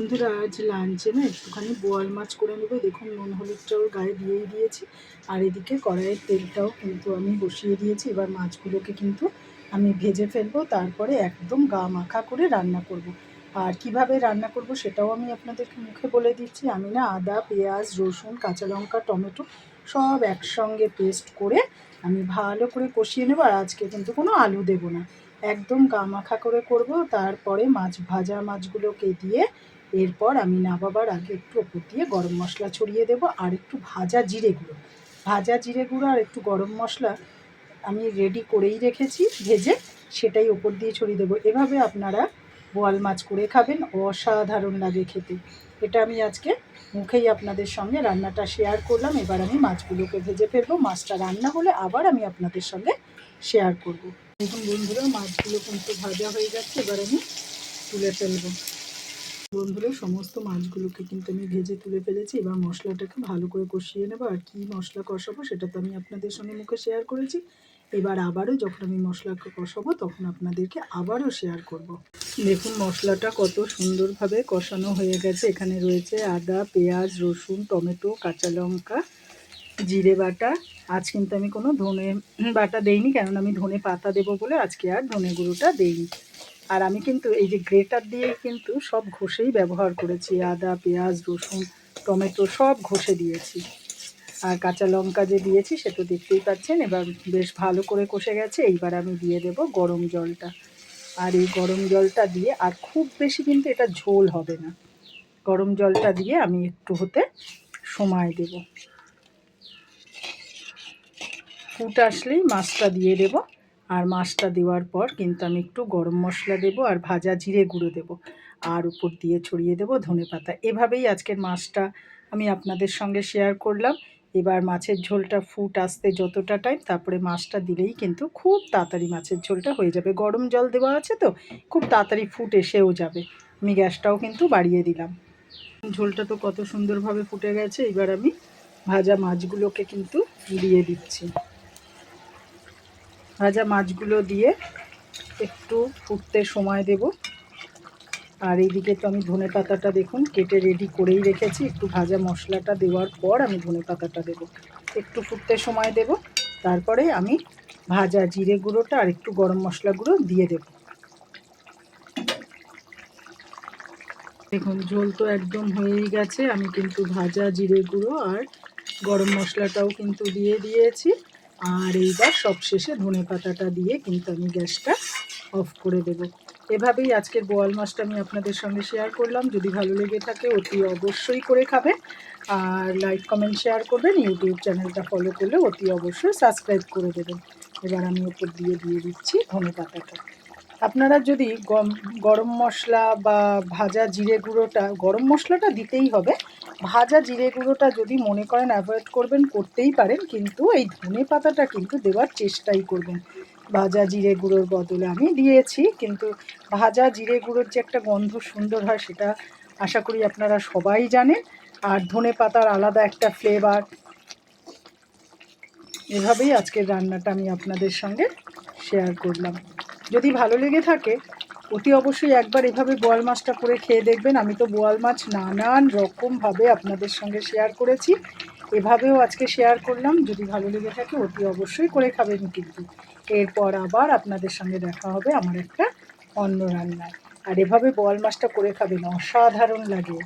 বন্ধুরা, আজ লাঞ্চে না একটুখানি বোয়াল মাছ করে নেবো। দেখুন, নুন হলুদটাও গায়ে দিয়েই দিয়েছি, আর এদিকে কড়াইয়ের তেলটাও কিন্তু আমি বসিয়ে দিয়েছি। এবার মাছগুলোকে কিন্তু আমি ভেজে ফেলবো, তারপরে একদম গা মাখা করে রান্না করব। আর কিভাবে রান্না করব সেটাও আমি আপনাদেরকে মুখে বলে দিচ্ছি। আমি না আদা, পেঁয়াজ, রসুন, কাঁচা লঙ্কা, টমেটো সব একসঙ্গে পেস্ট করে আমি ভালো করে কষিয়ে নেবো। আর আজকে কিন্তু কোনো আলু দেবো না, একদম গা মাখা করে করব। তারপরে ভাজা মাছগুলোকে দিয়ে এরপর আমি নামাবার আগে একটু ওপর দিয়ে গরম মশলা ছড়িয়ে দেব, আর একটু ভাজা জিরে গুঁড়ো আর একটু গরম মশলা আমি রেডি করেই রেখেছি ভেজে, সেটাই ওপর দিয়ে ছড়িয়ে দেবো। এভাবে আপনারা বোয়াল মাছ করে খাবেন, অসাধারণ লাগে খেতে। এটা আমি আজকে মুখেই আপনাদের সঙ্গে রান্নাটা শেয়ার করলাম। এবার আমি মাছগুলোকে ভেজে ফেলবো। মাছটা রান্না হলে আবার আমি আপনাদের সঙ্গে শেয়ার করব। দেখুন বন্ধুরা, মাছগুলো কিন্তু ভাজা হয়ে যাচ্ছে, এবার আমি তুলে ফেলবো। বন্ধুরা, সমস্ত মাছগুলোকে কিন্তু আমি ভেজে তুলে ফেলেছি। এবার মশলাটাকে ভালো করে কষিয়ে নেবো। আর কি মশলা কষাবো সেটা তো আমি আপনাদের সঙ্গে মুখে শেয়ার করেছি। এবার আবারও যখন আমি মশলাকে কষাবো তখন আপনাদেরকে আবারও শেয়ার করব। দেখুন, মশলাটা কত সুন্দরভাবে কষানো হয়ে গেছে। এখানে রয়েছে আদা, পেঁয়াজ, রসুন, টমেটো, কাঁচা লঙ্কা, জিরে বাটা। আজ কিন্তু আমি কোনো ধনে বাটা দেইনি, কেননা আমি ধনে পাতা দেবো বলে আজকে আর ধনে গুঁড়োটা দেইনি। আর আমি কিন্তু এই যে গ্রেটার দিয়ে কিন্তু সব ঘষেই ব্যবহার করেছি। আদা, পেঁয়াজ, রসুন, টমেটো সব ঘষে দিয়েছি। আর কাঁচা লঙ্কা যে দিয়েছি সেটা দেখতেই পাচ্ছেন। এবার বেশ ভালো করে কষে গেছে। এইবার আমি দিয়ে দেব গরম জলটা। আর এই গরম জলটা দিয়ে, আর খুব বেশি কিন্তু এটা ঝোল হবে না, গরম জলটা দিয়ে আমি একটু হতে সময় দেব। ফুট আসলেই মাছটা দিয়ে দেব। আর মাছটা দেওয়ার পর কিন্তু আমি একটু গরম মশলা দেব, আর ভাজা জিরে গুঁড়ো দেব, আর উপর দিয়ে ছড়িয়ে দেব ধনেপাতা। এভাবেই আজকের মাছটা আমি আপনাদের সঙ্গে শেয়ার করলাম। এবার মাছের ঝোলটা ফুট আসতে যতটা টাইম, তারপরে মাছটা দিলেই কিন্তু খুব তাড়াতাড়ি মাছের ঝোলটা হয়ে যাবে। গরম জল দেওয়া আছে তো খুব তাড়াতাড়ি ফুট এসেও যাবে। আমি গ্যাসটাও কিন্তু বাড়িয়ে দিলাম। ঝোলটা তো কত সুন্দরভাবে ফুটে গেছে। এবার আমি ভাজা মাছগুলোকে কিন্তু দিয়ে দিচ্ছি। ভাজা মাছগুলো দিয়ে একটু ফুটতে সময় দেব। আর এইদিকে তো আমি ধনে পাতাটা দেখুন কেটে রেডি করেই রেখেছি। একটু ভাজা মশলাটা দেওয়ার পর আমি ধনে পাতাটা দেব। একটু ফুটতে সময় দেব, তারপরে আমি ভাজা জিরে গুঁড়োটা আর একটু গরম মশলা গুঁড়ো দিয়ে দেব। দেখুন, ঝোল তো একদম হয়েই গেছে। আমি কিন্তু ভাজা জিরে গুঁড়ো আর গরম মশলাটাও কিন্তু দিয়ে দিয়েছি। আর এইবার সবশেষে ধনে পাতাটা দিয়ে কিন্তু আমি গ্যাসটা অফ করে দেব। এভাবেই আজকের বোয়াল মাছটা আমি আপনাদের সঙ্গে শেয়ার করলাম। যদি ভালো লেগে থাকে অতি অবশ্যই করে খাবেন, আর লাইক কমেন্ট শেয়ার করবেন। ইউটিউব চ্যানেলটা ফলো করলে অতি অবশ্যই সাবস্ক্রাইব করে দেবেন। এবার আমি ওপর দিয়ে দিচ্ছি ধনে পাতাটা। আপনারা যদি গরম মশলা বা ভাজা জিরে গুঁড়োটা, গরম মশলাটা দিতেই হবে, ভাজা জিরে গুঁড়োটা যদি মনে করেন অ্যাভয়েড করবেন, করতেই পারেন, কিন্তু এই ধনে পাতাটা কিন্তু দেওয়ার চেষ্টাই করবেন। ভাজা জিরে গুঁড়োর বদলে আমি দিয়েছি, কিন্তু ভাজা জিরে গুঁড়োর যে একটা গন্ধ সুন্দর হয় সেটা আশা করি আপনারা সবাই জানেন। আর ধনে পাতার আলাদা একটা ফ্লেভার। এভাবেই আজকের রান্নাটা আমি আপনাদের সঙ্গে শেয়ার করলাম। যদি ভালো লেগে থাকে অতি অবশ্যই একবার এভাবে বোয়াল মাছটা করে খেয়ে দেখবেন। আমি তো বোয়াল মাছ নানান রকমভাবে আপনাদের সঙ্গে শেয়ার করেছি, এভাবেও আজকে শেয়ার করলাম। যদি ভালো লেগে থাকে অতি অবশ্যই করে খাবেন কিন্তু। এরপর আবার আপনাদের সঙ্গে দেখা হবে আমার একটা অন্য রান্নায়। আর এভাবে বোয়াল মাছটা করে খাবেন, অসাধারণ লাগে।